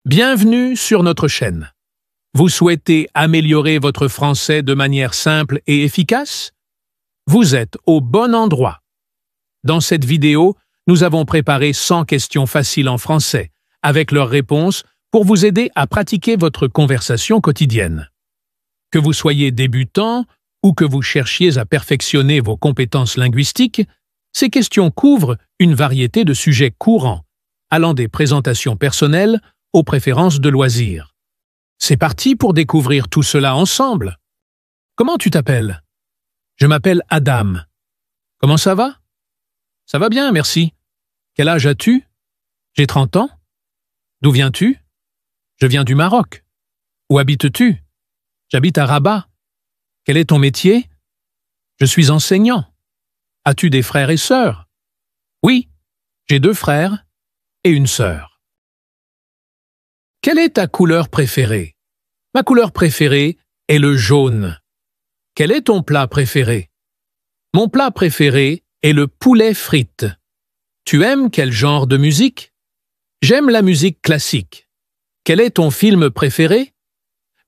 Bienvenue sur notre chaîne. Vous souhaitez améliorer votre français de manière simple et efficace? Vous êtes au bon endroit. Dans cette vidéo, nous avons préparé 100 questions faciles en français, avec leurs réponses pour vous aider à pratiquer votre conversation quotidienne. Que vous soyez débutant ou que vous cherchiez à perfectionner vos compétences linguistiques, ces questions couvrent une variété de sujets courants, allant des présentations personnelles aux préférences de loisirs. C'est parti pour découvrir tout cela ensemble. Comment tu t'appelles? Je m'appelle Adam. Comment ça va? Ça va bien, merci. Quel âge as-tu? J'ai 30 ans. D'où viens-tu? Je viens du Maroc. Où habites-tu? J'habite à Rabat. Quel est ton métier? Je suis enseignant. As-tu des frères et sœurs? Oui, j'ai 2 frères et une sœur. Quelle est ta couleur préférée? Ma couleur préférée est le jaune. Quel est ton plat préféré? Mon plat préféré est le poulet frites. Tu aimes quel genre de musique? J'aime la musique classique. Quel est ton film préféré?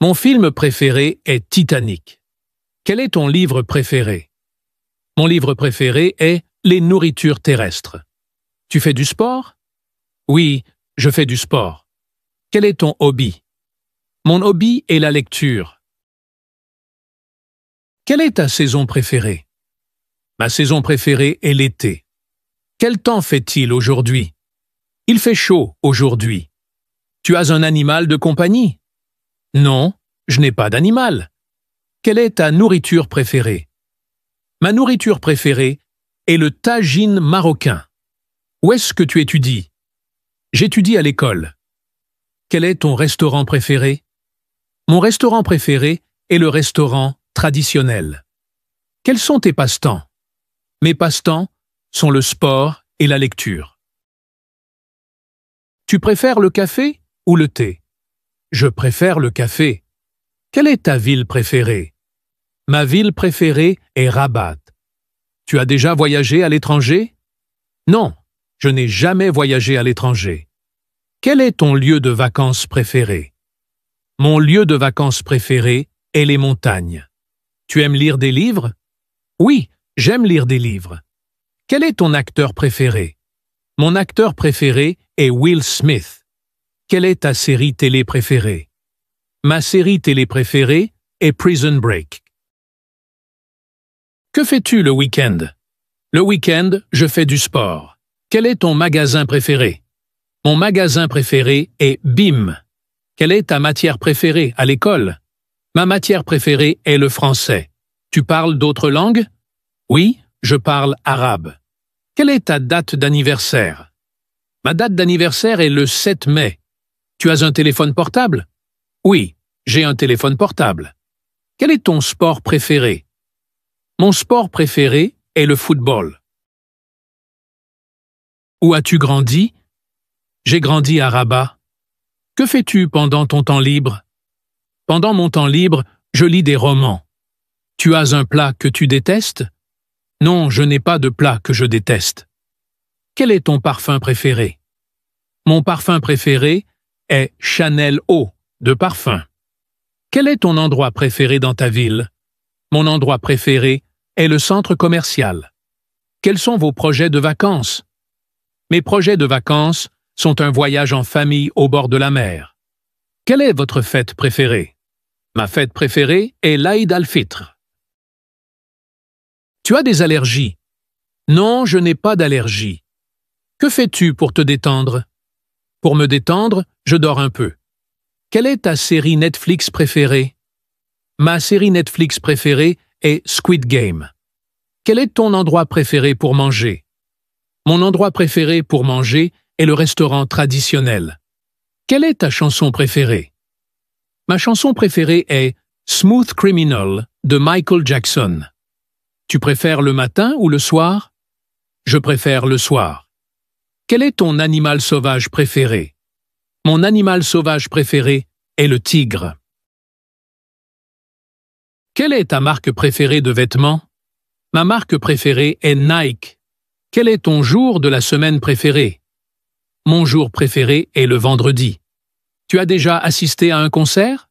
Mon film préféré est Titanic. Quel est ton livre préféré? Mon livre préféré est Les nourritures terrestres. Tu fais du sport? Oui, je fais du sport. Quel est ton hobby? Mon hobby est la lecture. Quelle est ta saison préférée? Ma saison préférée est l'été. Quel temps fait-il aujourd'hui? Il fait chaud aujourd'hui. Tu as un animal de compagnie? Non, je n'ai pas d'animal. Quelle est ta nourriture préférée? Ma nourriture préférée est le tagine marocain. Où est-ce que tu étudies? J'étudie à l'école. Quel est ton restaurant préféré? Mon restaurant préféré est le restaurant traditionnel. Quels sont tes passe-temps? Mes passe-temps sont le sport et la lecture. Tu préfères le café ou le thé? Je préfère le café. Quelle est ta ville préférée? Ma ville préférée est Rabat. Tu as déjà voyagé à l'étranger? Non, je n'ai jamais voyagé à l'étranger. Quel est ton lieu de vacances préféré? Mon lieu de vacances préféré est les montagnes. Tu aimes lire des livres? Oui, j'aime lire des livres. Quel est ton acteur préféré? Mon acteur préféré est Will Smith. Quelle est ta série télé préférée? Ma série télé préférée est Prison Break. Que fais-tu le week-end? Le week-end, je fais du sport. Quel est ton magasin préféré? Mon magasin préféré est BIM. Quelle est ta matière préférée à l'école? Ma matière préférée est le français. Tu parles d'autres langues? Oui, je parle arabe. Quelle est ta date d'anniversaire? Ma date d'anniversaire est le 7 mai. Tu as un téléphone portable? Oui, j'ai un téléphone portable. Quel est ton sport préféré? Mon sport préféré est le football. Où as-tu grandi? J'ai grandi à Rabat. Que fais-tu pendant ton temps libre? Pendant mon temps libre, je lis des romans. Tu as un plat que tu détestes? Non, je n'ai pas de plat que je déteste. Quel est ton parfum préféré? Mon parfum préféré est Chanel Eau de parfum. Quel est ton endroit préféré dans ta ville? Mon endroit préféré est le centre commercial. Quels sont vos projets de vacances? Mes projets de vacances sont un voyage en famille au bord de la mer. Quelle est votre fête préférée? Ma fête préférée est l'Aïd al-Fitr. Tu as des allergies? Non, je n'ai pas d'allergie. Que fais-tu pour te détendre? Pour me détendre, je dors un peu. Quelle est ta série Netflix préférée? Ma série Netflix préférée est Squid Game. Quel est ton endroit préféré pour manger? Mon endroit préféré pour manger est le restaurant traditionnel. Quelle est ta chanson préférée? Ma chanson préférée est Smooth Criminal de Michael Jackson. Tu préfères le matin ou le soir? Je préfère le soir. Quel est ton animal sauvage préféré? Mon animal sauvage préféré est le tigre. Quelle est ta marque préférée de vêtements? Ma marque préférée est Nike. Quel est ton jour de la semaine préféré? Mon jour préféré est le vendredi. Tu as déjà assisté à un concert?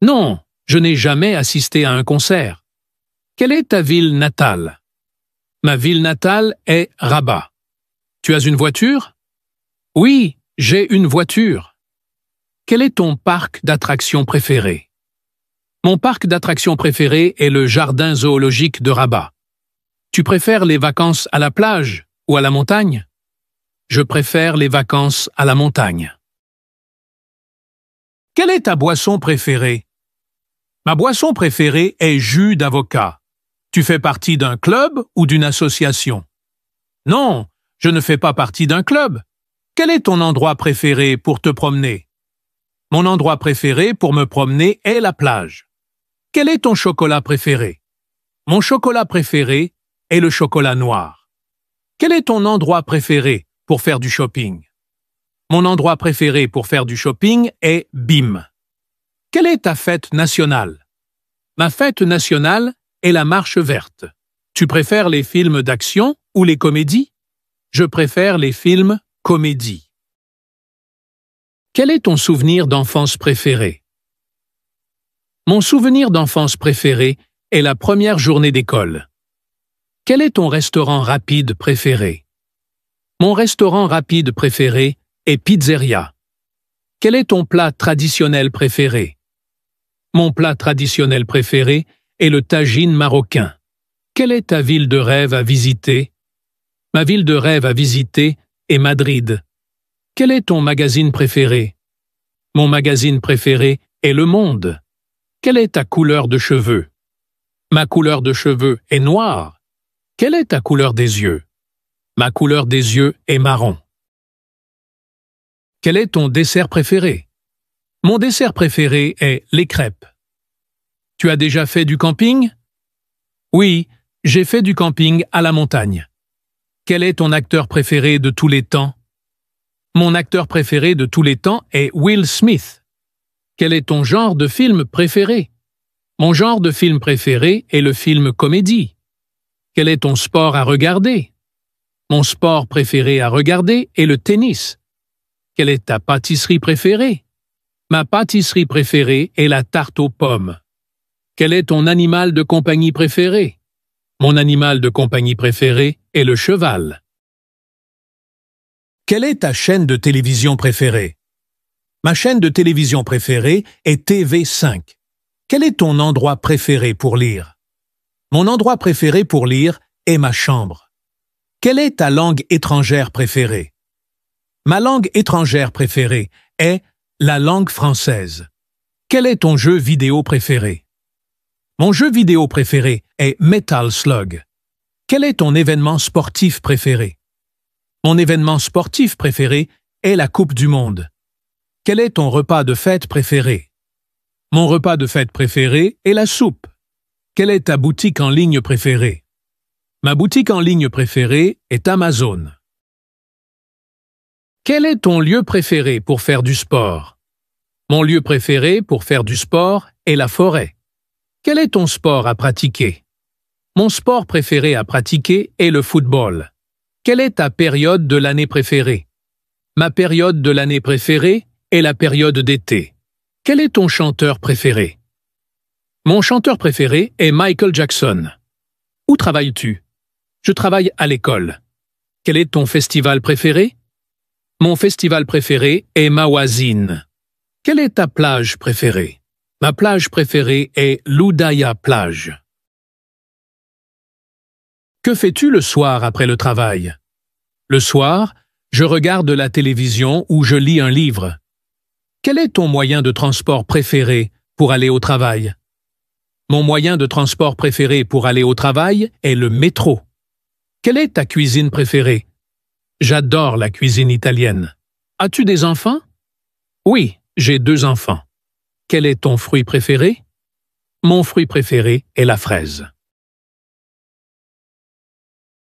Non, je n'ai jamais assisté à un concert. Quelle est ta ville natale? Ma ville natale est Rabat. Tu as une voiture? Oui, j'ai une voiture. Quel est ton parc d'attractions préféré? Mon parc d'attractions préféré est le jardin zoologique de Rabat. Tu préfères les vacances à la plage ou à la montagne? Je préfère les vacances à la montagne. Quelle est ta boisson préférée? Ma boisson préférée est jus d'avocat. Tu fais partie d'un club ou d'une association? Non, je ne fais pas partie d'un club. Quel est ton endroit préféré pour te promener? Mon endroit préféré pour me promener est la plage. Quel est ton chocolat préféré? Mon chocolat préféré est le chocolat noir. Quel est ton endroit préféré pour faire du shopping? Mon endroit préféré pour faire du shopping est BIM. Quelle est ta fête nationale? Ma fête nationale est la marche verte. Tu préfères les films d'action ou les comédies? Je préfère les films comédies. Quel est ton souvenir d'enfance préféré? Mon souvenir d'enfance préféré est la première journée d'école. Quel est ton restaurant rapide préféré? Mon restaurant rapide préféré est Pizzeria. Quel est ton plat traditionnel préféré? Mon plat traditionnel préféré est le tagine marocain. Quelle est ta ville de rêve à visiter? Ma ville de rêve à visiter est Madrid. Quel est ton magazine préféré? Mon magazine préféré est Le Monde. Quelle est ta couleur de cheveux? Ma couleur de cheveux est noire. Quelle est ta couleur des yeux? Ma couleur des yeux est marron. Quel est ton dessert préféré? Mon dessert préféré est les crêpes. Tu as déjà fait du camping? Oui, j'ai fait du camping à la montagne. Quel est ton acteur préféré de tous les temps? Mon acteur préféré de tous les temps est Will Smith. Quel est ton genre de film préféré? Mon genre de film préféré est le film comédie. Quel est ton sport à regarder? Mon sport préféré à regarder est le tennis. Quelle est ta pâtisserie préférée? Ma pâtisserie préférée est la tarte aux pommes. Quel est ton animal de compagnie préféré? Mon animal de compagnie préféré est le cheval. Quelle est ta chaîne de télévision préférée? Ma chaîne de télévision préférée est TV5. Quel est ton endroit préféré pour lire? Mon endroit préféré pour lire est ma chambre. Quelle est ta langue étrangère préférée? Ma langue étrangère préférée est la langue française. Quel est ton jeu vidéo préféré? Mon jeu vidéo préféré est Metal Slug. Quel est ton événement sportif préféré? Mon événement sportif préféré est la Coupe du Monde. Quel est ton repas de fête préféré? Mon repas de fête préféré est la soupe. Quelle est ta boutique en ligne préférée? Ma boutique en ligne préférée est Amazon. Quel est ton lieu préféré pour faire du sport? Mon lieu préféré pour faire du sport est la forêt. Quel est ton sport à pratiquer? Mon sport préféré à pratiquer est le football. Quelle est ta période de l'année préférée? Ma période de l'année préférée est la période d'été. Quel est ton chanteur préféré? Mon chanteur préféré est Michael Jackson. Où travailles-tu? Je travaille à l'école. Quel est ton festival préféré? Mon festival préféré est Mawazine. Quelle est ta plage préférée? Ma plage préférée est l'Oudaya plage. Que fais-tu le soir après le travail? Le soir, je regarde la télévision ou je lis un livre. Quel est ton moyen de transport préféré pour aller au travail? Mon moyen de transport préféré pour aller au travail est le métro. Quelle est ta cuisine préférée? J'adore la cuisine italienne. As-tu des enfants? Oui, j'ai 2 enfants. Quel est ton fruit préféré? Mon fruit préféré est la fraise.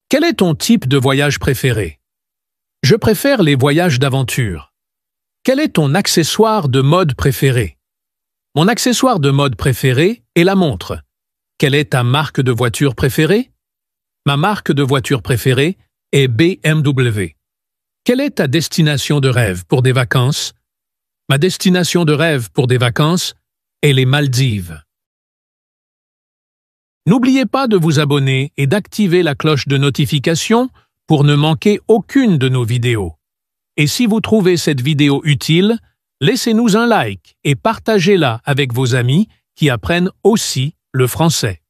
Quel est ton type de voyage préféré? Je préfère les voyages d'aventure. Quel est ton accessoire de mode préféré? Mon accessoire de mode préféré est la montre. Quelle est ta marque de voiture préférée? Ma marque de voiture préférée est BMW. Quelle est ta destination de rêve pour des vacances? Ma destination de rêve pour des vacances est les Maldives. N'oubliez pas de vous abonner et d'activer la cloche de notification pour ne manquer aucune de nos vidéos. Et si vous trouvez cette vidéo utile, laissez-nous un like et partagez-la avec vos amis qui apprennent aussi le français.